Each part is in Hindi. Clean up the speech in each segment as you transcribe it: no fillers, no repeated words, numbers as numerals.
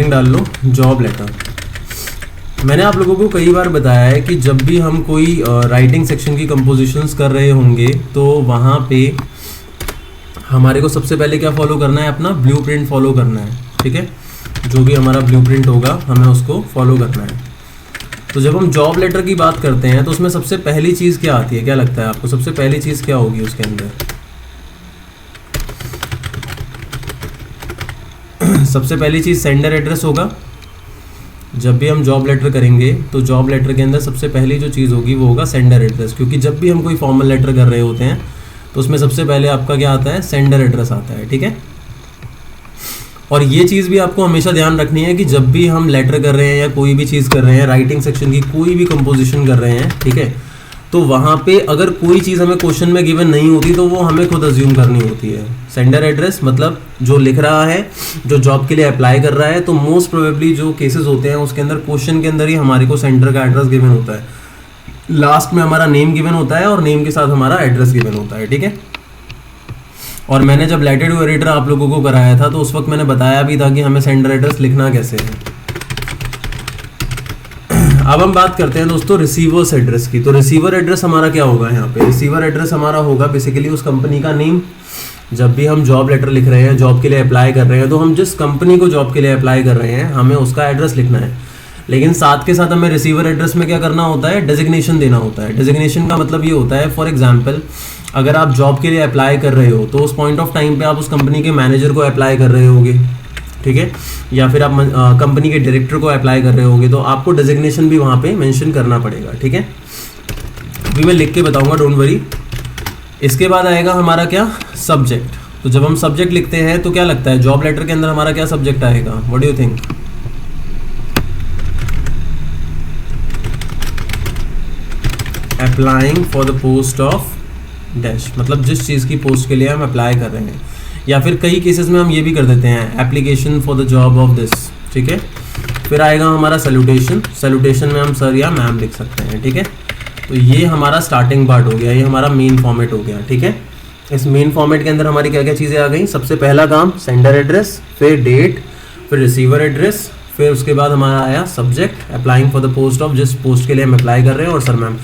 डाल लो जॉब लेटर। मैंने आप लोगों को कई बार बताया है कि जब भी हम कोई राइटिंग सेक्शन की कंपोजिशंस कर रहे होंगे तो वहाँ पे हमारे को सबसे पहले क्या फॉलो करना है, अपना ब्लूप्रिंट फॉलो करना है। ठीक है, जो भी हमारा ब्लूप्रिंट होगा हमें उसको फॉलो करना है। तो जब हम जॉब लेटर की बात करते हैं तो उसमें सबसे पहली चीज़ क्या आती है, क्या लगता है आपको सबसे पहली चीज़ क्या होगी उसके अंदर? सबसे पहली चीज़ सेंडर एड्रेस होगा। जब भी हम जॉब लेटर करेंगे तो जॉब लेटर के अंदर सबसे पहली जो चीज़ होगी वो होगा सेंडर एड्रेस, क्योंकि जब भी हम कोई फॉर्मल लेटर कर रहे होते हैं तो उसमें सबसे पहले आपका क्या आता है, सेंडर एड्रेस आता है। ठीक है, और ये चीज़ भी आपको हमेशा ध्यान रखनी है कि जब भी हम लेटर कर रहे हैं या कोई भी चीज़ कर रहे हैं, राइटिंग सेक्शन की कोई भी कंपोजिशन कर रहे हैं, ठीक है, तो वहाँ पे अगर कोई चीज़ हमें क्वेश्चन में गिवन नहीं होती तो वो हमें खुद अज्यूम करनी होती है। सेंडर एड्रेस मतलब जो लिख रहा है, जो जॉब के लिए अप्लाई कर रहा है, तो मोस्ट प्रोबेबली जो केसेस होते हैं उसके अंदर क्वेश्चन के अंदर ही हमारे को सेंटर का एड्रेस गिवन होता है। लास्ट में हमारा नेम गिवन होता है और नेम के साथ हमारा एड्रेस गिवन होता है। ठीक है, और मैंने जब लेटर टू एडिटर आप लोगों को कराया था तो उस वक्त मैंने बताया भी था कि हमें सेंडर एड्रेस लिखना कैसे है। अब हम बात करते हैं दोस्तों रिसीवर्स एड्रेस की। तो रिसीवर एड्रेस हमारा क्या होगा यहाँ पे? रिसीवर एड्रेस हमारा होगा बेसिकली उस कंपनी का नेम। जब भी हम जॉब लेटर लिख रहे हैं, जॉब के लिए अप्लाई कर रहे हैं, तो हम जिस कंपनी को जॉब के लिए अप्लाई कर रहे हैं हमें उसका एड्रेस लिखना है। लेकिन साथ के साथ हमें रिसीवर एड्रेस में क्या करना होता है, डेजिग्नेशन देना होता है। डेजिग्नेशन का मतलब ये होता है, फॉर एग्जाम्पल अगर आप जॉब के लिए अप्लाई कर रहे हो तो उस पॉइंट ऑफ टाइम पे आप उस कंपनी के मैनेजर को अप्लाई कर रहे होगे, ठीक है, या फिर आप कंपनी के डायरेक्टर को अप्लाई कर रहे होगे, तो आपको डेजिग्नेशन भी वहाँ पे मेंशन करना पड़ेगा। ठीक है, अभी मैं लिख के बताऊंगा, डोंट वरी। इसके बाद आएगा हमारा क्या, सब्जेक्ट। तो जब हम सब्जेक्ट लिखते हैं तो क्या लगता है जॉब लेटर के अंदर हमारा क्या सब्जेक्ट आएगा, what do you think? Applying for the post of dash, मतलब जिस चीज़ की पोस्ट के लिए हम अप्लाई कर रहे हैं। या फिर कई केसेस में हम ये भी कर देते हैं, application for the job of this. ठीक है, फिर आएगा हमारा सैल्यूटेशन। सैल्यूटेशन में हम सर या मैम लिख सकते हैं। ठीक है, तो ये हमारा स्टार्टिंग पार्ट हो गया, ये हमारा मेन फॉर्मेट हो गया। ठीक है, इस मेन फॉर्मेट के अंदर हमारी क्या क्या चीज़ें आ गई? सबसे पहला काम सेंडर एड्रेस, फिर डेट, फिर रिसीवर एड्रेस, फिर उसके बाद हमारा आया subject, applying for the post of जिस पोस्ट के लिए हम अप्लाई कर रहे हैं, और सर मैम।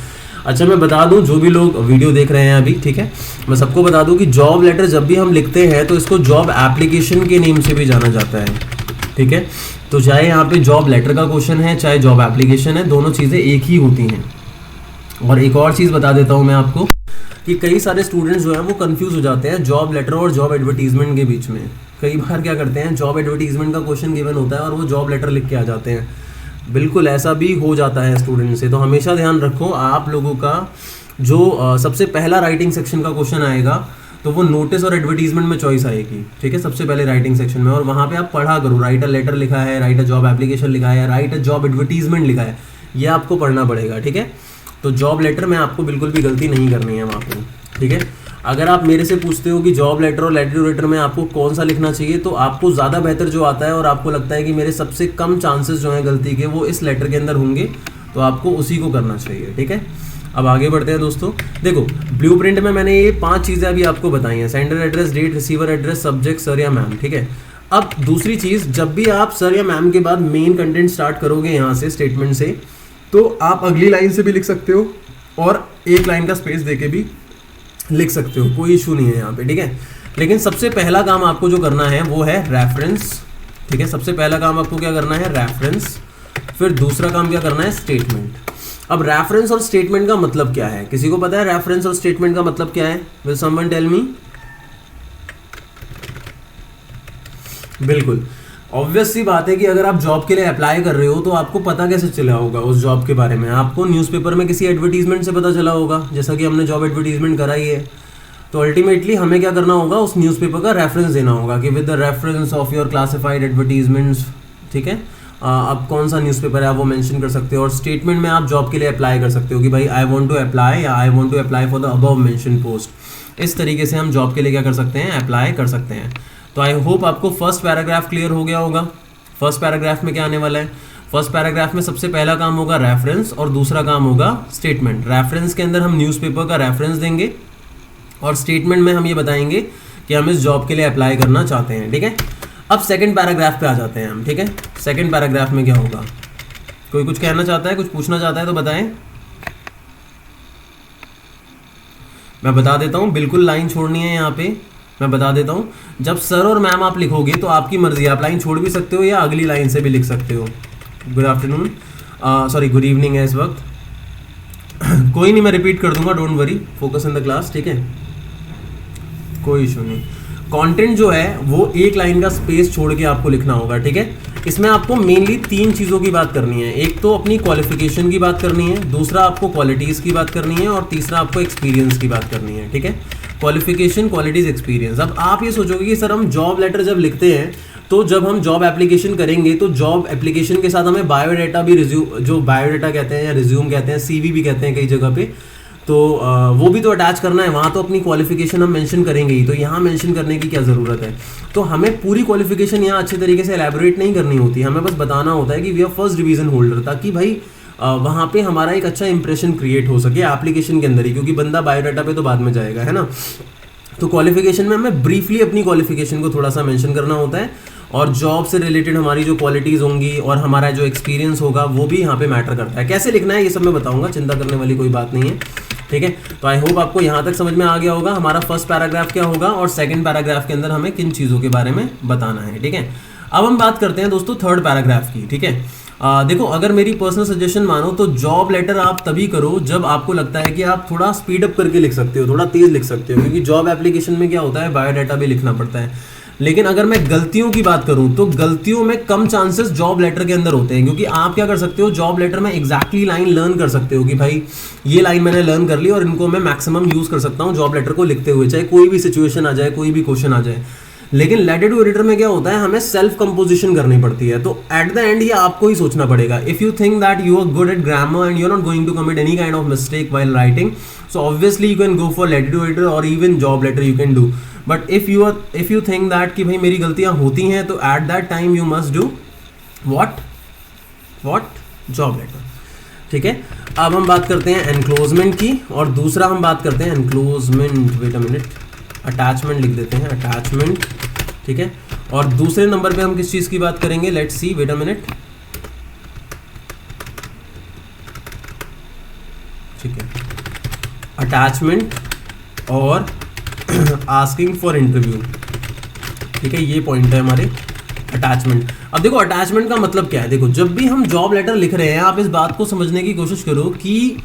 अच्छा, मैं बता दूं जो भी लोग वीडियो देख रहे हैं अभी, ठीक है, मैं सबको बता दूं कि जॉब लेटर जब भी हम लिखते हैं तो इसको जॉब एप्लीकेशन के नेम से भी जाना जाता है। ठीक है, तो चाहे यहाँ पे जॉब लेटर का क्वेश्चन है चाहे जॉब एप्लीकेशन है, दोनों चीज़ें एक ही होती हैं। और एक और चीज़ बता देता हूँ मैं आपको कि कई सारे स्टूडेंट्स जो हैं वो कंफ्यूज हो जाते हैं जॉब लेटर और जॉब एडवर्टीजमेंट के बीच में। कई बार क्या करते हैं, जॉब एडवर्टीजमेंट का क्वेश्चन गिवन होता है और वो जॉब लेटर लिख के आ जाते हैं। बिल्कुल ऐसा भी हो जाता है स्टूडेंट से। तो हमेशा ध्यान रखो, आप लोगों का जो सबसे पहला राइटिंग सेक्शन का क्वेश्चन आएगा तो वो नोटिस और एडवर्टीजमेंट में चॉइस आएगी। ठीक है, सबसे पहले राइटिंग सेक्शन में, और वहाँ पे आप पढ़ा करो, राइट अ लेटर लिखा है, राइट अ जॉब एप्लीकेशन लिखा है, राइट अ जॉब एडवर्टीजमेंट लिखा है, ये आपको पढ़ना पड़ेगा। ठीक है, तो जॉब लेटर में आपको बिल्कुल भी गलती नहीं करनी है वहाँ पे। ठीक है, अगर आप मेरे से पूछते हो कि जॉब लेटर और लेटर टू लेटर में आपको कौन सा लिखना चाहिए, तो आपको ज़्यादा बेहतर जो आता है और आपको लगता है कि मेरे सबसे कम चांसेस जो हैं गलती के वो इस लेटर के अंदर होंगे, तो आपको उसी को करना चाहिए। ठीक है, अब आगे बढ़ते हैं दोस्तों। देखो, ब्लूप्रिंट में मैंने ये 5 चीज़ें अभी आपको बताई हैं, sender address, date, receiver address, subject, sir या मैम। ठीक है, अब दूसरी चीज़, जब भी आप सर या मैम के बाद मेन कंटेंट स्टार्ट करोगे यहाँ से स्टेटमेंट से, तो आप अगली लाइन से भी लिख सकते हो और एक लाइन का स्पेस देके भी लिख सकते हो, कोई इशू नहीं है यहाँ पे। ठीक है, लेकिन सबसे पहला काम आपको जो करना है वो है रेफरेंस। ठीक है, सबसे पहला काम आपको क्या करना है, रेफरेंस। फिर दूसरा काम क्या करना है, स्टेटमेंट। अब रेफरेंस और स्टेटमेंट का मतलब क्या है, किसी को पता है रेफरेंस और स्टेटमेंट का मतलब क्या है? Will someone tell me? बिल्कुल ऑब्वियस सी बात है कि अगर आप जॉब के लिए अप्लाई कर रहे हो तो आपको पता कैसे चला होगा उस जॉब के बारे में? आपको न्यूज़पेपर में किसी एडवर्टीजमेंट से पता चला होगा, जैसा कि हमने जॉब एडवर्टीजमेंट कराई है। तो अल्टीमेटली हमें क्या करना होगा, उस न्यूज़पेपर का रेफरेंस देना होगा कि with the reference of your classified advertisements. ठीक है, अब कौन सा न्यूज़पेपर है आप वो मेंशन कर सकते हो। और स्टेटमेंट में आप जॉब के लिए अप्लाई कर सकते हो कि भाई आई वांट टू अप्लाई या I want to apply for the above mention post. इस तरीके से हम जॉब के लिए क्या कर सकते हैं, अप्लाई कर सकते हैं। तो आई होप आपको फर्स्ट पैराग्राफ क्लियर हो गया होगा। फर्स्ट पैराग्राफ में क्या आने वाला है, फर्स्ट पैराग्राफ में सबसे पहला काम होगा रेफरेंस और दूसरा काम होगा स्टेटमेंट। रेफरेंस के अंदर हम न्यूज़पेपर का रेफरेंस देंगे और स्टेटमेंट में हम ये बताएंगे कि हम इस जॉब के लिए अप्लाई करना चाहते हैं। ठीक है, अब सेकंड पैराग्राफ पे आ जाते हैं हम, ठीक है। सेकंड पैराग्राफ में क्या होगा, कोई कुछ कहना चाहता है, कुछ पूछना चाहता है तो बताएं। मैं बता देता हूँ, बिल्कुल लाइन छोड़नी है यहाँ पे, मैं बता देता हूँ। जब सर और मैम आप लिखोगे तो आपकी मर्जी है, आप लाइन छोड़ भी सकते हो या अगली लाइन से भी लिख सकते हो। Good afternoon, sorry good evening है इस वक्त। कोई नहीं, मैं रिपीट कर दूंगा, don't worry, focus in the class, ठीक है, कोई इशू नहीं। कंटेंट जो है वो एक लाइन का स्पेस छोड़ के आपको लिखना होगा, ठीक है। इसमें आपको मेनली 3 चीज़ों की बात करनी है। एक तो अपनी क्वालिफिकेशन की बात करनी है, दूसरा आपको क्वालिटीज़ की बात करनी है, और तीसरा आपको एक्सपीरियंस की बात करनी है, ठीक है। Qualification, qualities, experience. अब आप ये सोचोगे कि सर हम जॉब लेटर जब लिखते हैं तो जब हम जॉब एप्लीकेशन करेंगे तो जॉब एप्लीकेशन के साथ हमें बायोडाटा भी, जो बायोडाटा कहते हैं या रिज्यूम कहते हैं, सीवी भी कहते हैं कई जगह पे, तो वो भी तो अटैच करना है। वहाँ तो अपनी क्वालिफिकेशन हम मेंशन करेंगे ही, तो यहाँ मेंशन करने की क्या ज़रूरत है। तो हमें पूरी क्वालिफिकेशन यहाँ अच्छे तरीके से एलैबोरेट नहीं करनी होती, हमें बस बताना होता है कि we are first division holder, ताकि भाई वहाँ पे हमारा एक अच्छा इंप्रेशन क्रिएट हो सके एप्लीकेशन के अंदर ही, क्योंकि बंदा बायोडाटा पे तो बाद में जाएगा, है ना। तो क्वालिफिकेशन में हमें ब्रीफली अपनी क्वालिफिकेशन को थोड़ा सा मेंशन करना होता है, और जॉब से रिलेटेड हमारी जो क्वालिटीज़ होंगी और हमारा जो एक्सपीरियंस होगा वो भी यहाँ पे मैटर करता है। कैसे लिखना है ये सब मैं बताऊँगा, चिंता करने वाली कोई बात नहीं है, ठीक है। तो आई होप आपको यहाँ तक समझ में आ गया होगा हमारा फर्स्ट पैराग्राफ क्या होगा और सेकंड पैराग्राफ के अंदर हमें किन चीज़ों के बारे में बताना है, ठीक है। अब हम बात करते हैं दोस्तों थर्ड पैराग्राफ की, ठीक है। देखो, अगर मेरी पर्सनल सजेशन मानो तो जॉब लेटर आप तभी करो जब आपको लगता है कि आप थोड़ा स्पीड अप करके लिख सकते हो, थोड़ा तेज लिख सकते हो, क्योंकि जॉब एप्लीकेशन में क्या होता है, बायोडाटा भी लिखना पड़ता है। लेकिन अगर मैं गलतियों की बात करूं तो गलतियों में कम चांसेस जॉब लेटर के अंदर होते हैं, क्योंकि आप क्या कर सकते हो, जॉब लेटर में एग्जैक्टली लाइन लर्न कर सकते हो कि भाई ये लाइन मैंने लर्न कर ली और इनको मैं मैक्सिमम यूज कर सकता हूं जॉब लेटर को लिखते हुए, चाहे कोई भी सिचुएशन आ जाए, कोई भी क्वेश्चन आ जाए। लेकिन लेटर टू एडिटर में क्या होता है, हमें सेल्फ कंपोजिशन करनी पड़ती है, तो एट द एंड ये आपको ही सोचना पड़ेगा। If you think that you are good at grammar and you are not going to commit any kind of mistake while writing, so obviously you can go for letter to editor और even job letter you can do. But if you think that कि भाई मेरी गलतियां होती हैं, तो at that time you must do what job letter, ठीक है। अब हम बात करते हैं एनक्लोजमेंट की, और दूसरा हम बात करते हैं एनक्लोजमेंट, वेट अ मिनट, अटैचमेंट लिख देते हैं, अटैचमेंट, ठीक है। और दूसरे नंबर पे हम किस चीज की बात करेंगे, let's see, wait a minute, ठीक है, अटैचमेंट और आस्किंग फॉर इंटरव्यू, ठीक है, ये पॉइंट है हमारे अटैचमेंट। अब देखो अटैचमेंट का मतलब क्या है, देखो जब भी हम जॉब लेटर लिख रहे हैं आप इस बात को समझने की कोशिश करो कि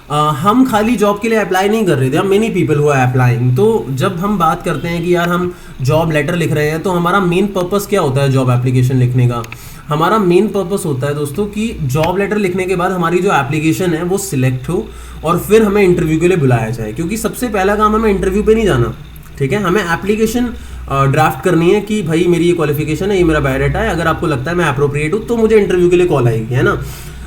हम खाली जॉब के लिए अप्लाई नहीं कर रहे थे, हम मेनी पीपल हुआ अप्लाइंग। तो जब हम बात करते हैं कि यार हम जॉब लेटर लिख रहे हैं, तो हमारा मेन पर्पस क्या होता है जॉब एप्लीकेशन लिखने का, हमारा मेन पर्पस होता है दोस्तों कि जॉब लेटर लिखने के बाद हमारी जो एप्लीकेशन है वो सिलेक्ट हो और फिर हमें इंटरव्यू के लिए बुलाया जाए, क्योंकि सबसे पहला काम हमें इंटरव्यू पे नहीं जाना, ठीक है। हमें एप्लीकेशन ड्राफ्ट करनी है कि भाई मेरी ये क्वालिफिकेशन है, ये मेरा बायोडाटा है, अगर आपको लगता है मैं अप्रोप्रिएट हूँ तो मुझे इंटरव्यू के लिए कॉल आएगी, है ना।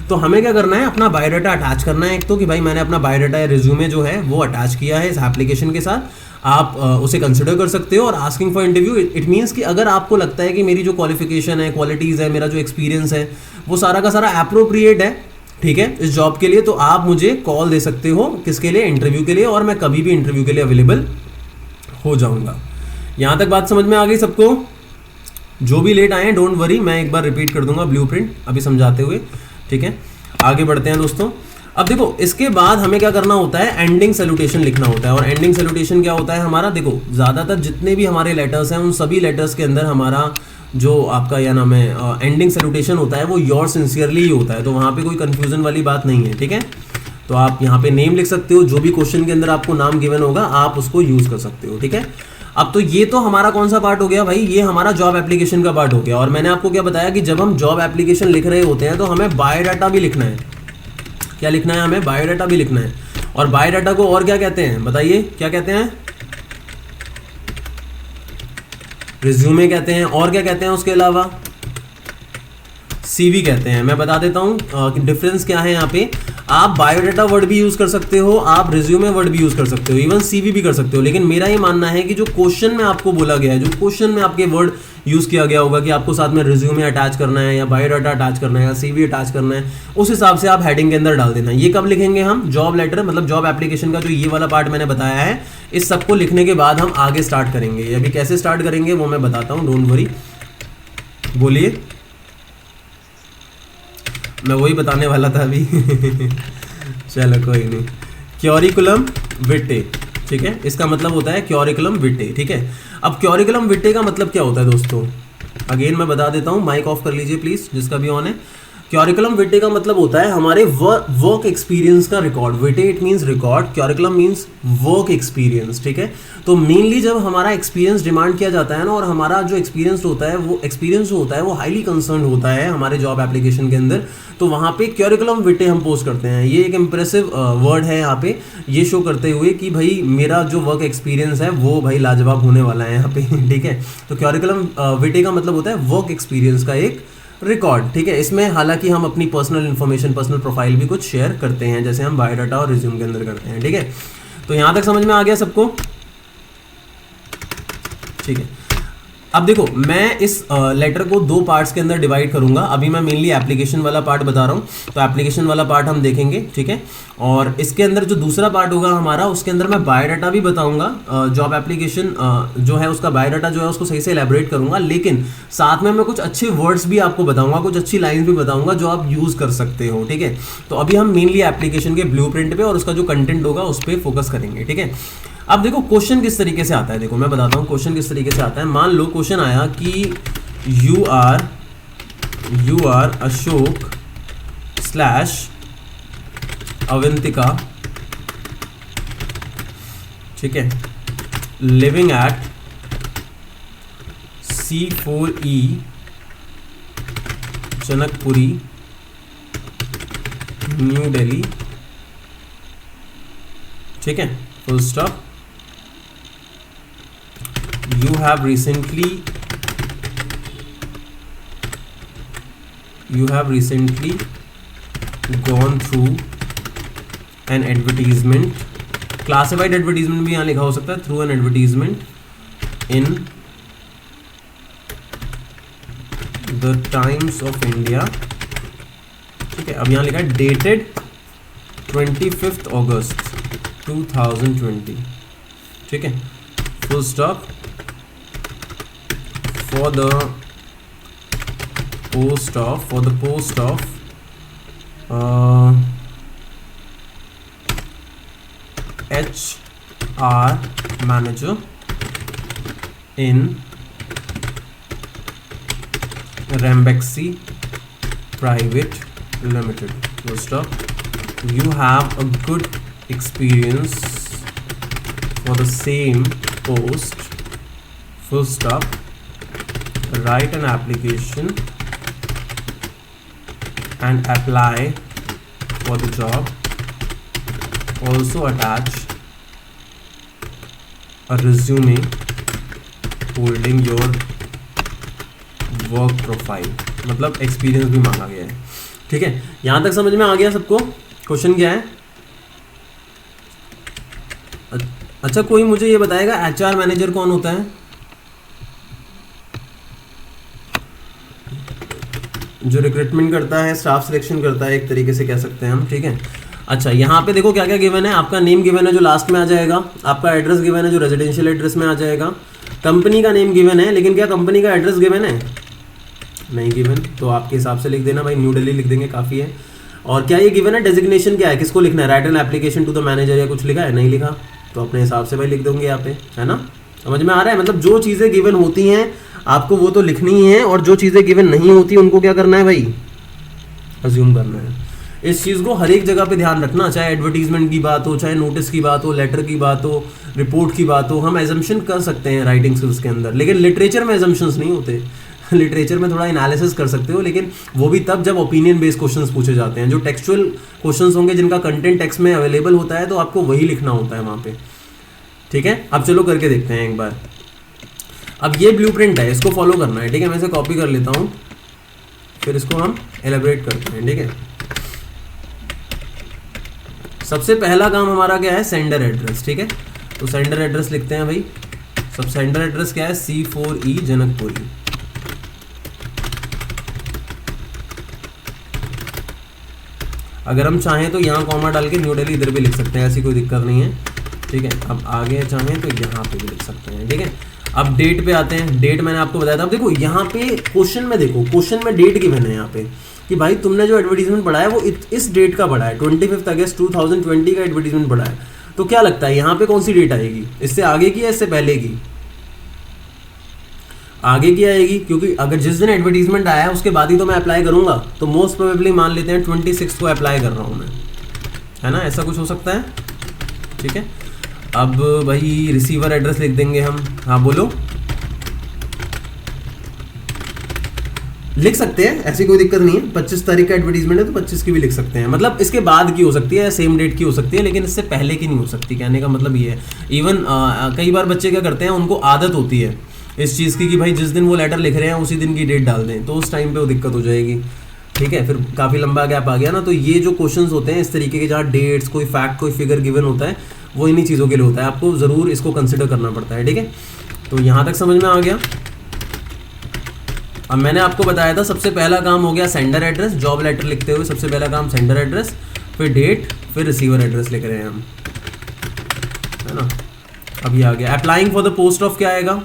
तो हमें क्या करना है, अपना बायोडाटा अटैच करना है। एक तो कि भाई मैंने अपना बायोडाटा या रिज्यूमे जो है वो अटैच किया है इस एप्लीकेशन के साथ, आप उसे कंसिडर कर सकते हो। और asking for interview, it means कि अगर आपको लगता है कि मेरी जो क्वालिफिकेशन है, क्वालिटीज़ है, मेरा जो एक्सपीरियंस है वो सारा का सारा अप्रोप्रिएट है, ठीक है, इस जॉब के लिए, तो आप मुझे कॉल दे सकते हो, किसके लिए, इंटरव्यू के लिए, और मैं कभी भी इंटरव्यू के लिए अवेलेबल हो जाऊँगा। यहाँ तक बात समझ में आ गई सबको? जो भी लेट आए हैं डोंट वरी, मैं एक बार रिपीट कर दूंगा ब्लूप्रिंट अभी समझाते हुए, ठीक है। आगे बढ़ते हैं दोस्तों। अब देखो इसके बाद हमें क्या करना होता है, एंडिंग सैल्यूटेशन लिखना होता है। और एंडिंग सैल्यूटेशन क्या होता है हमारा, देखो ज़्यादातर जितने भी हमारे लेटर्स हैं उन सभी लेटर्स के अंदर हमारा जो आपका या नाम है एंडिंग सैल्यूटेशन होता है वो योर सिंसियरली ही होता है, तो वहाँ पे कोई कन्फ्यूजन वाली बात नहीं है, ठीक है। तो आप यहाँ पे नेम लिख सकते हो, जो भी क्वेश्चन के अंदर आपको नाम गिवन होगा आप उसको यूज़ कर सकते हो, ठीक है। अब तो ये तो हमारा कौन सा पार्ट हो गया भाई, ये हमारा जॉब एप्लीकेशन का पार्ट हो गया। और मैंने आपको क्या बताया कि जब हम जॉब एप्लीकेशन लिख रहे होते हैं तो हमें बायोडाटा भी लिखना है। क्या लिखना है, हमें बायोडाटा भी लिखना है। और बायोडाटा को और क्या कहते हैं बताइए, क्या कहते हैं, रिज्यूमे कहते हैं, और क्या कहते हैं उसके अलावा, सीवी कहते हैं। मैं बता देता हूँ कि डिफरेंस क्या है यहाँ पे। आप बायोडाटा वर्ड भी यूज़ कर सकते हो, आप रिज्यूमे वर्ड भी यूज़ कर सकते हो, इवन सीवी भी कर सकते हो। लेकिन मेरा ये मानना है कि जो क्वेश्चन में आपको बोला गया है, जो क्वेश्चन में आपके वर्ड यूज़ किया गया होगा कि आपको साथ में रिज्यूमे अटैच करना है या बायोडाटा अटैच करना है या सीवी अटैच करना है, उस हिसाब से आप हेडिंग के अंदर डाल देना। ये कब लिखेंगे हम, जॉब लेटर मतलब जॉब एप्लीकेशन का जो ये वाला पार्ट मैंने बताया है, इस सबको लिखने के बाद हम आगे स्टार्ट करेंगे। अभी कैसे स्टार्ट करेंगे वो मैं बताता हूँ, डोंट वरी। बोलिए, मैं वही बताने वाला था अभी। चलो कोई नहीं। क्योरिकुलम विटे, ठीक है, इसका मतलब होता है क्योरिकुलम विटे, ठीक है। अब क्योरिकुलम विटे का मतलब क्या होता है दोस्तों, अगेन मैं बता देता हूँ, माइक ऑफ कर लीजिए प्लीज जिसका भी ऑन है। क्योरिकुलम विटे का मतलब होता है हमारे वर्क एक्सपीरियंस का record. Vitae it means record, curriculum means work experience, ठीक है। तो मेनली जब हमारा एक्सपीरियंस डिमांड किया जाता है ना, और हमारा जो एक्सपीरियंस होता है, वो एक्सपीरियंस होता है वो हाईली कंसर्न होता है हमारे जॉब एप्लीकेशन के अंदर, तो वहाँ पे क्योरिकुलम विटे हम पोस्ट करते हैं। ये एक इंप्रेसिव वर्ड है यहाँ पे, ये शो करते हुए कि भाई मेरा जो वर्क एक्सपीरियंस है वो भाई लाजवाब होने वाला है यहाँ पे, ठीक है। तो क्योरिकुलम विटे का मतलब होता है वर्क एक्सपीरियंस का एक रिकॉर्ड, ठीक है। इसमें हालांकि हम अपनी पर्सनल इन्फॉर्मेशन, पर्सनल प्रोफाइल भी कुछ शेयर करते हैं, जैसे हम बायोडाटा और रिज्यूम के अंदर करते हैं, ठीक है। तो यहाँ तक समझ में आ गया सबको, ठीक है। अब देखो, मैं इस लेटर को दो पार्ट्स के अंदर डिवाइड करूंगा। अभी मैं मेनली एप्लीकेशन वाला पार्ट बता रहा हूँ, तो एप्लीकेशन वाला पार्ट हम देखेंगे, ठीक है। और इसके अंदर जो दूसरा पार्ट होगा हमारा, उसके अंदर मैं बायोडाटा भी बताऊंगा। जॉब एप्लीकेशन जो है उसका बायोडाटा जो है उसको सही से एलैबोरेट करूंगा, लेकिन साथ में मैं कुछ अच्छे वर्ड्स भी आपको बताऊंगा, कुछ अच्छी लाइन्स भी बताऊंगा जो आप यूज़ कर सकते हो, ठीक है। तो अभी हम मेनली एप्लीकेशन के ब्लूप्रिंट पे और उसका जो कंटेंट होगा उस पर फोकस करेंगे, ठीक है। अब देखो क्वेश्चन किस तरीके से आता है, देखो मैं बताता हूँ क्वेश्चन किस तरीके से आता है। मान लो क्वेश्चन आया कि you are Ashok slash Avantika, ठीक है, living at C4E Janakpuri, new Delhi, ठीक है, full stop. You have recently gone through an advertisement, classified advertisement भी यहाँ लिखा हो सकता है, through an advertisement in the Times of India, ठीक है। अब यहाँ लिखा है dated 25th August 2020, ठीक है, full stop। For the post of HR manager in Ranbaxy Private Limited, full stop. You have a good experience for the same post, full stop. Write an application and apply for the job. Also attach a resume holding your work profile, मतलब एक्सपीरियंस भी मांगा गया है, ठीक है। यहां तक समझ में आ गया सबको? क्वेश्चन क्या है? अच्छा, कोई मुझे ये बताएगा HR मैनेजर कौन होता है? जो रिक्रूटमेंट करता है, स्टाफ सिलेक्शन करता है, एक तरीके से कह सकते हैं हम, ठीक है। अच्छा, यहाँ पे देखो क्या क्या गिवन है। आपका नेम गिवन है जो लास्ट में आ जाएगा, आपका एड्रेस गिवन है जो रेजिडेंशियल एड्रेस में आ जाएगा, कंपनी का नेम गिवन है, लेकिन क्या कंपनी का एड्रेस गिवन है? नहीं गिवन, तो आपके हिसाब से लिख देना भाई, न्यू दिल्ली लिख देंगे, काफ़ी है। और क्या ये गिवन है? डेजिग्नेशन क्या है, किसको लिखना है? Write an application to the manager, या कुछ लिखा है? नहीं लिखा, तो अपने हिसाब से भाई लिख दोगे यहाँ पे, है ना। समझ में आ रहा है? मतलब जो चीज़ें गिवन होती हैं आपको वो तो लिखनी है, और जो चीज़ें गिवन नहीं होती उनको क्या करना है भाई? अज्यूम करना है। इस चीज़ को हर एक जगह पे ध्यान रखना, चाहे एडवर्टीजमेंट की बात हो, चाहे नोटिस की बात हो, लेटर की बात हो, रिपोर्ट की बात हो। हम एजम्पशन कर सकते हैं राइटिंग स्किल्स के अंदर, लेकिन लिटरेचर में एजम्पशंस नहीं होते। लिटरेचर में थोड़ा एनालिसिस कर सकते हो, लेकिन वो भी तब जब ओपिनियन बेस्ड क्वेश्चंस पूछे जाते हैं। जो टेक्सचुअल क्वेश्चंस होंगे जिनका कंटेंट टेक्स्ट में अवेलेबल होता है, तो आपको वही लिखना होता है वहाँ पे, ठीक है। अब चलो करके देखते हैं एक बार। अब ये ब्लूप्रिंट है, इसको फॉलो करना है, ठीक है। मैं इसे कॉपी कर लेता हूँ, फिर इसको हम एलेबरेट करते हैं, ठीक है। सबसे पहला काम हमारा क्या है? सेंडर एड्रेस, ठीक है। तो सेंडर एड्रेस लिखते हैं भाई। सब सेंडर एड्रेस क्या है? C4E जनकपुरी। अगर हम चाहें तो यहाँ कॉमा डाल के न्यू दिल्ली इधर भी लिख सकते हैं, ऐसी कोई दिक्कत नहीं है, ठीक है। अब आगे चाहें तो यहाँ पे भी लिख सकते हैं, ठीक है। अब डेट पे आते हैं। डेट मैंने आपको बताया था। अब देखो यहाँ पे क्वेश्चन में, देखो क्वेश्चन में डेट गिवन है यहाँ पे कि भाई तुमने जो एडवर्टीजमेंट पढ़ा है वो इस डेट का पढ़ा है, 25 अगस्त 2020 का एडवर्टीजमेंट पढ़ा है। तो क्या लगता है यहाँ पे कौन सी डेट आएगी? इससे आगे की या इससे पहले की? आगे की आएगी, क्योंकि अगर जिस दिन एडवर्टीजमेंट आया है उसके बाद ही तो मैं अप्लाई करूंगा। तो मोस्ट प्रोबेबली मान लेते हैं 26 को अप्लाई कर रहा हूँ मैं, है ना, ऐसा कुछ हो सकता है। ठीक है, अब भाई रिसीवर एड्रेस लिख देंगे हम। हाँ बोलो, लिख सकते हैं, ऐसी कोई दिक्कत नहीं है। 25 तारीख का एडवर्टीजमेंट है तो 25 की भी लिख सकते हैं, मतलब इसके बाद की हो सकती है या सेम डेट की हो सकती है, लेकिन इससे पहले की नहीं हो सकती। कहने का मतलब ये है। इवन कई बार बच्चे क्या करते हैं, उनको आदत होती है इस चीज़ की कि भाई जिस दिन वो लेटर लिख रहे हैं उसी दिन की डेट डाल दें, तो उस टाइम पे वो दिक्कत हो जाएगी। ठीक है, फिर काफ़ी लंबा गैप आ गया ना। तो ये जो क्वेश्चंस होते हैं इस तरीके के, जहाँ डेट्स, कोई फैक्ट, कोई फिगर गिवन होता है, वो इन्हीं चीज़ों के लिए होता है। आपको ज़रूर इसको कंसिडर करना पड़ता है। ठीक है, तो यहाँ तक समझ में आ गया। अब मैंने आपको बताया था सबसे पहला काम हो गया सेंडर एड्रेस। जॉब लेटर लिखते हुए सबसे पहला काम सेंडर एड्रेस, फिर डेट, फिर रिसीवर एड्रेस लिख रहे हैं हम, है ना। अब ये आ गया applying for the post of, क्या आएगा?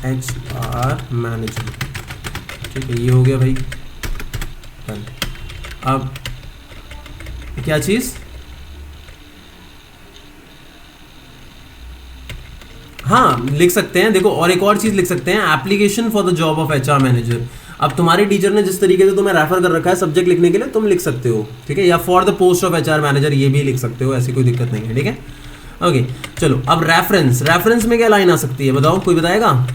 HR manager. ठीक है, ये हो गया भाई। अब क्या चीज़? हाँ लिख सकते हैं। देखो और एक और चीज़ लिख सकते हैं, application for the job of HR manager. अब तुम्हारे टीचर ने जिस तरीके से तुम्हें रेफर कर रखा है सब्जेक्ट लिखने के लिए, तुम लिख सकते हो। ठीक है, या for the post of HR manager ये भी लिख सकते हो, ऐसी कोई दिक्कत नहीं है। ठीक है, ओके चलो। अब रेफरेंस, रेफरेंस में क्या लाइन आ सकती है बताओ, कोई बताएगा?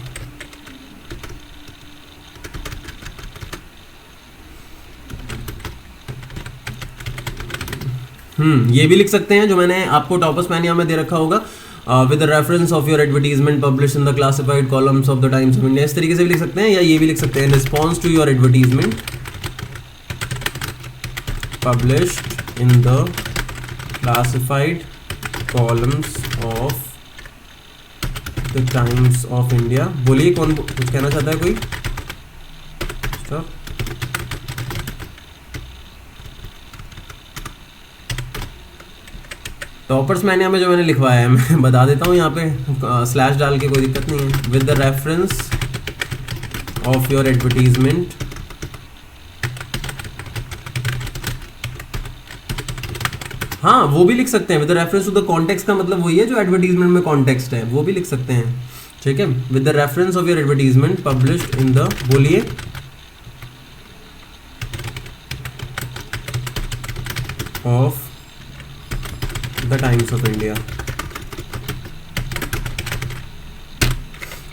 ये भी लिख सकते हैं, जो मैंने आपको टॉपर्स मैन्युअल में दे रखा होगा, with the reference of your advertisement publish in the classified columns of the Times of India. इस तरीके से भी लिख सकते हैं, या ये भी लिख सकते हैं, response to your advertisement published in the classified columns of the Times of India. बोलिए कौन कुछ कहना चाहता है कोई? टॉपर्स मैंने जो मैंने लिखवाया है मैं बता देता हूँ यहाँ पे, स्लैश डाल के, कोई दिक्कत नहीं है। With the reference of your advertisement हाँ वो भी लिख सकते हैं। With the reference to the context का मतलब वही है जो एडवर्टीजमेंट में कॉन्टेक्स्ट है, वो भी लिख सकते हैं। ठीक है, with the reference of your advertisement published in the, बोलिए, of the Times of India.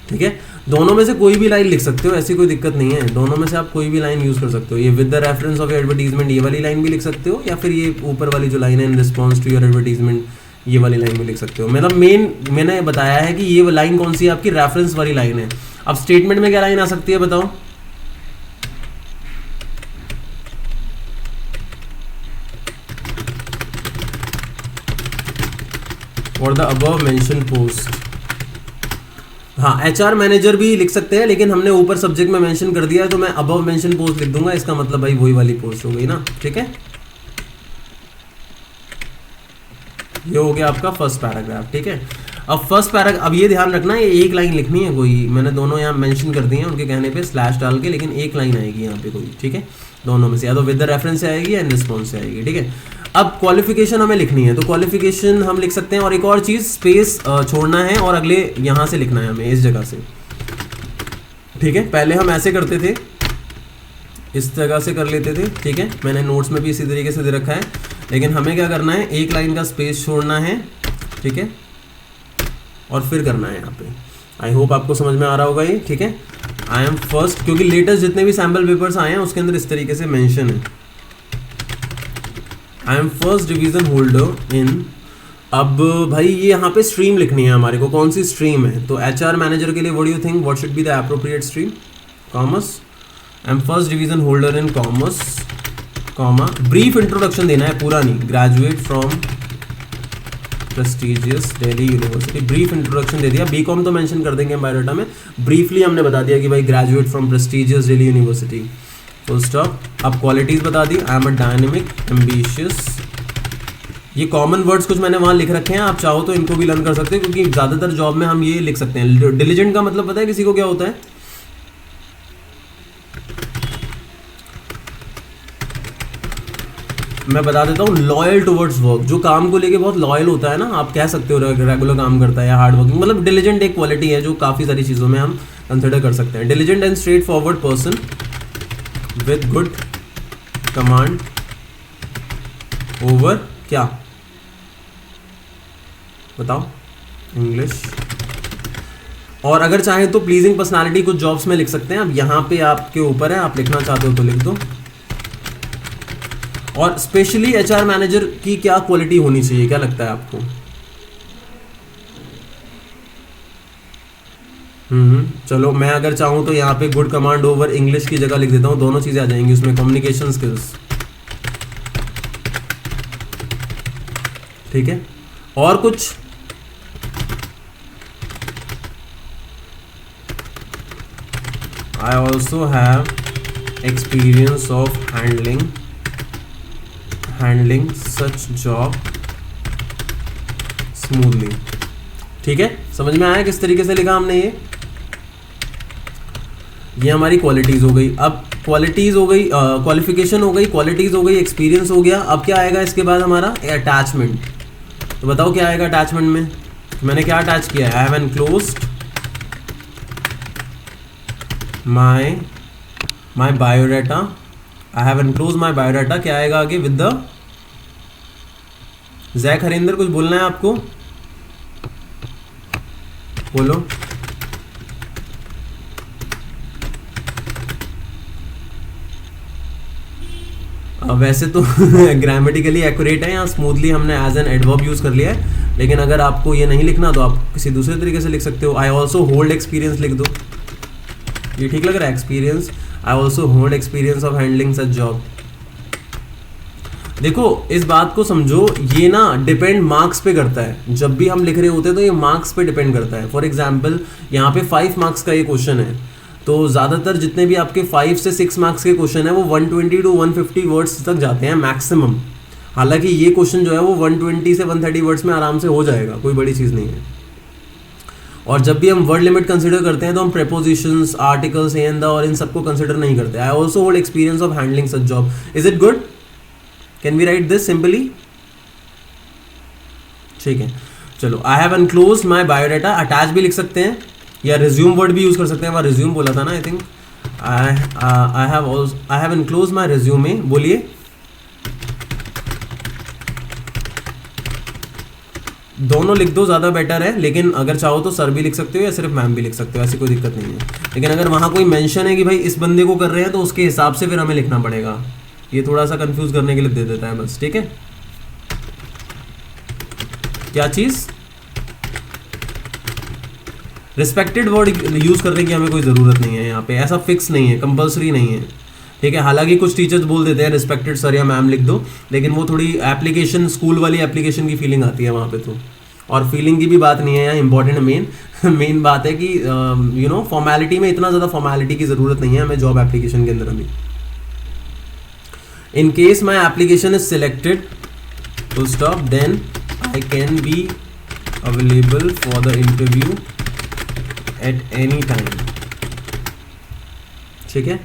ठीक है, दोनों में से कोई भी लाइन लिख सकते हो, ऐसी कोई दिक्कत नहीं है। दोनों में से आप कोई भी लाइन यूज कर सकते हो। ये with the reference of advertisement ये वाली लाइन भी लिख सकते हो, या फिर ये ऊपर वाली जो लाइन है in response to your advertisement ये वाली लाइन भी लिख सकते हो। मतलब मेन मैंने बताया है कि ये लाइन कौन सी है, आपकी रेफरेंस वाली लाइन है। अब स्टेटमेंट में क्या लाइन आ सकती है बताओ? और द अबव मेंशन पोस्ट। हाँ HR मैनेजर भी लिख सकते हैं, लेकिन हमने ऊपर सब्जेक्ट में मेंशन कर दिया है तो मैं अबव मेंशन पोस्ट लिख दूंगा। इसका मतलब भाई वही वाली पोस्ट हो गई ना। ठीक है, ये हो गया आपका फर्स्ट पैराग्राफ। ठीक है, अब फर्स्ट पैराग्राफ, अब ये ध्यान रखना है ये एक लाइन लिखनी है कोई, मैंने दोनों यहाँ मेंशन कर दी हैं उनके कहने पे स्लैश डाल के, लेकिन एक लाइन आएगी यहाँ पे कोई। ठीक है, दोनों में से या तो विद द रेफरेंस से आएगी या इन रिस्पॉन्स से आएगी। ठीक है, अब क्वालिफिकेशन हमें लिखनी है तो क्वालिफिकेशन हम लिख सकते हैं, और एक और चीज़ स्पेस छोड़ना है और अगले यहाँ से लिखना है हमें, इस जगह से। ठीक है, पहले हम ऐसे करते थे, इस जगह से कर लेते थे। ठीक है, मैंने नोट्स में भी इसी तरीके से दे रखा है, लेकिन हमें क्या करना है, एक लाइन का स्पेस छोड़ना है। ठीक है, और फिर करना है यहाँ पे। आई होप आपको समझ में आ रहा होगा ये। ठीक है, आई एम फर्स्ट, क्योंकि लेटेस्ट जितने भी सैम्पल पेपर्स आए हैं उसके अंदर इस तरीके से मेंशन है, आई एम फर्स्ट डिवीजन होल्डर इन। अब भाई ये यहाँ पे स्ट्रीम लिखनी है हमारे को, कौन सी स्ट्रीम है? तो HR मैनेजर के लिए what do you think, what should be the appropriate stream? Commerce. I am first division holder in commerce, comma, brief introduction देना है, पूरा नहीं, graduate from prestigious Delhi university. Brief introduction दे दिया, BCom तो मेंशन कर देंगे बायोडाटा में, ब्रीफली हमने बता दिया कि भाई graduate from prestigious Delhi university, full stop. अब क्वालिटीज़ बता दी, I am a dynamic, ambitious, ये कॉमन वर्ड्स कुछ मैंने वहाँ लिख रखे हैं, आप चाहो तो इनको भी लर्न कर सकते हैं, क्योंकि ज़्यादातर जॉब में हम ये लिख सकते हैं। डिलीजेंट का मतलब पता है किसी को क्या होता है? मैं बता देता हूँ, लॉयल टुवर्ड्स वर्क, जो काम को लेके बहुत लॉयल होता है ना, आप कह सकते हो रेगुलर काम करता है या हार्ड वर्किंग। मतलब डिलीजेंट एक क्वालिटी है जो काफ़ी सारी चीज़ों में हम कंसिडर कर सकते हैं। Diligent and straight forward person with good command over क्या, बताओ? इंग्लिश। और अगर चाहे तो प्लीजिंग पर्सनालिटी कुछ जॉब्स में लिख सकते हैं। अब यहाँ पे आपके ऊपर है, आप लिखना चाहते हो तो लिख दो। और स्पेशली एचआर मैनेजर की क्या क्वालिटी होनी चाहिए, क्या लगता है आपको? चलो मैं अगर चाहूँ तो यहाँ पे गुड कमांड ओवर इंग्लिश की जगह लिख देता हूँ, दोनों चीज़ें आ जाएंगी उसमें, कम्युनिकेशन स्किल्स। ठीक है, और कुछ? I also have experience of handling such job smoothly। ठीक है, समझ में आया किस तरीके से लिखा हमने? ये हमारी क्वालिटीज हो गई। अब क्वालिटीज हो गई, क्वालिफिकेशन हो गई, क्वालिटीज हो गई, एक्सपीरियंस हो गया। अब क्या आएगा इसके बाद हमारा? अटैचमेंट। तो बताओ क्या आएगा अटैचमेंट में? मैंने क्या अटैच किया है? आई have enclosed my biodata, I have enclosed my biodata। क्या आएगा आगे? विद द जैक हरिंदर, कुछ बोलना है आपको? बोलो। वैसे तो ग्रामेटिकली एक्यूरेट है, यहाँ स्मूथली हमने एज एन एडवर्ब यूज कर लिया है, लेकिन अगर आपको ये नहीं लिखना तो आप किसी दूसरे तरीके से लिख सकते हो। आई ऑल्सो होल्ड एक्सपीरियंस लिख दो, ये ठीक लग रहा है? Experience, I also hold experience of handling such job. देखो इस बात को समझो, ये ना डिपेंड मार्क्स पे करता है। जब भी हम लिख रहे होते हैं तो ये मार्क्स पे डिपेंड करता है। फॉर एग्जाम्पल यहाँ पे 5 मार्क्स का ये क्वेश्चन है, तो ज़्यादातर जितने भी आपके 5 से 6 मार्क्स के क्वेश्चन है वो 120 to 150 वर्ड्स तक जाते हैं मैक्सिमम। हालांकि ये क्वेश्चन जो है वो 120 से 130 वर्ड्स में आराम से हो जाएगा, कोई बड़ी चीज़ नहीं है। और जब भी हम वर्ड लिमिट कंसिडर करते हैं तो हम प्रेपोजिशंस, आर्टिकल्स, एंड द और इन सबको कंसिडर नहीं करते। I also hold experience of handling such job. Is it good? Can we write this simply? ठीक है, चलो। I have enclosed my biodata, attach भी लिख सकते हैं या रिज्यूम वर्ड भी यूज कर सकते हैं। वहाँ रिज्यूम बोला था ना, I think. I have enclosed my resume, बोलिए। दोनों लिख दो, ज़्यादा बेटर है, लेकिन अगर चाहो तो सर भी लिख सकते हो या सिर्फ मैम भी लिख सकते हो, ऐसी कोई दिक्कत नहीं है। लेकिन अगर वहाँ कोई मेंशन है कि भाई इस बंदे को कर रहे हैं तो उसके हिसाब से फिर हमें लिखना पड़ेगा। ये थोड़ा सा कंफ्यूज करने के लिए दे देता है बस, ठीक है? क्या चीज़? रिस्पेक्टेड वर्ड यूज़ करने की हमें कोई ज़रूरत नहीं है यहाँ पे, ऐसा फिक्स नहीं है, कंपल्सरी नहीं है, ठीक है? हालांकि कुछ टीचर्स बोल देते हैं रिस्पेक्टेड सर या मैम लिख दो, लेकिन वो थोड़ी एप्लीकेशन, स्कूल वाली एप्लीकेशन की फीलिंग आती है वहाँ पे तो। और फीलिंग की भी बात नहीं है यहाँ, इंपॉर्टेंट मेन बात है कि यू नो फॉर्मेलिटी में इतना ज़्यादा फॉर्मेलिटी की ज़रूरत नहीं है हमें जॉब एप्लीकेशन के अंदर अभी। In case my application is selected full stop then I can be available for the interview at any time, ठीक है?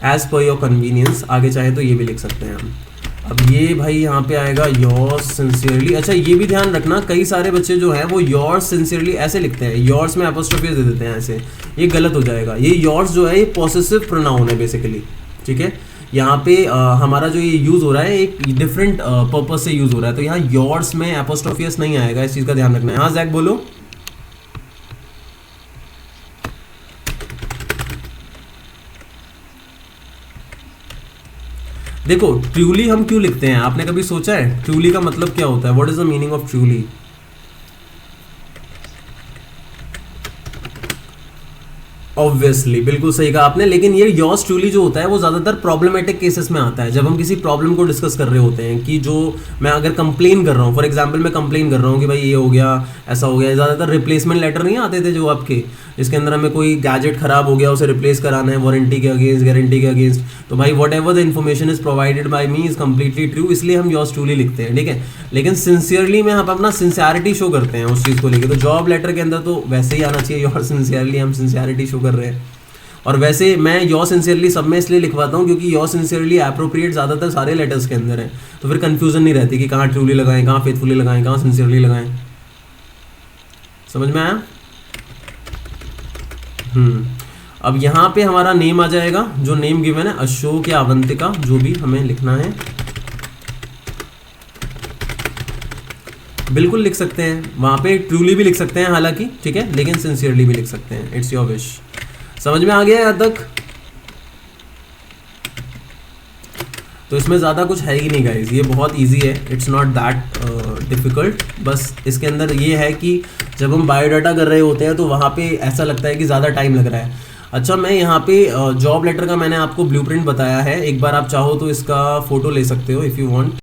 As per your convenience. आगे चाहे तो ये भी लिख सकते हैं हम। अब ये भाई यहाँ पे आएगा योर्स सिंसियरली। अच्छा ये भी ध्यान रखना, कई सारे बच्चे जो हैं वो योर्स सिंसियरली ऐसे लिखते हैं, योर्स में एपोस्ट्रोफी दे देते हैं ऐसे, ये गलत हो जाएगा। ये योर्स जो है ये पॉसेसिव प्रोनाउन है बेसिकली, ठीक है? यहाँ पे हमारा जो ये यूज़ हो रहा है एक डिफरेंट पर्पज से यूज़ हो रहा है, तो यहाँ योर्स में एपोस्ट्रोफियस नहीं आएगा, इस चीज़ का ध्यान रखना है। हाँ जैक बोलो। देखो ट्रूली हम क्यों लिखते हैं, आपने कभी सोचा है ट्रूली का मतलब क्या होता है? What is the meaning of truly? Obviously, बिल्कुल सही कहा आपने, लेकिन ये योर्स ट्रूली जो होता है वो ज़्यादातर प्रॉब्लमेटिक केसेस में आता है, जब हम किसी प्रॉब्लम को डिस्कस कर रहे होते हैं कि जो मैं अगर कंप्लेन कर रहा हूँ, फॉर एग्जांपल मैं कंप्लेन कर रहा हूँ कि भाई ये हो गया, ऐसा हो गया। ज़्यादातर रिप्लेसमेंट लेटर नहीं आते थे जो आपके, इसके अंदर हमें कोई गैजेट खराब हो गया, उसे रिप्लेस कराना है वारंटी के अगेंस्ट, गारंटी के अगेंस्ट, तो भाई what ever the information is provided by me is completely true, इसलिए हम योर्स ट्रूली लिखते हैं, ठीक है। लेकिन सिंसियरली में हम अपना सिंसियरिटी शो करते हैं उस चीज़ को लेकर। तो जॉब लेटर के अंदर तो वैसे ही आना चाहिए योर सिंसियरली, हम सिंसियरिटी शो कर रहे हैं। और वैसे मैं योर सिंसियरली सब में इसलिए लिखवाता हूँ क्योंकि योर सिंसियरली अप्रोप्रिएट ज़्यादातर सारे लेटर्स के अंदर है, तो फिर कन्फ्यूजन नहीं रहती कि कहाँ ट्रूली लगाएं, कहाँ फेथफुली लगाएं, कहाँ सिंसियरली लगाएं। समझ में आया? अब यहाँ पे हमारा नेम आ जाएगा, जो नेम गिवन है अशोक या अवंतिका, जो भी हमें लिखना है बिल्कुल लिख सकते हैं। वहाँ पे ट्रूली भी लिख सकते हैं हालांकि, ठीक है, लेकिन सिंसियरली भी लिख सकते हैं, इट्स योर विश। समझ में आ गया यहाँ तक? तो इसमें ज़्यादा कुछ है ही नहीं गाइज, ये बहुत इजी है, इट्स नॉट दैट डिफ़िकल्ट। बस इसके अंदर ये है कि जब हम बायोडाटा कर रहे होते हैं तो वहाँ पे ऐसा लगता है कि ज़्यादा टाइम लग रहा है। अच्छा, मैं यहाँ पे जॉब लेटर का मैंने आपको ब्लूप्रिंट बताया है, एक बार आप चाहो तो इसका फ़ोटो ले सकते हो इफ़ यू वांट।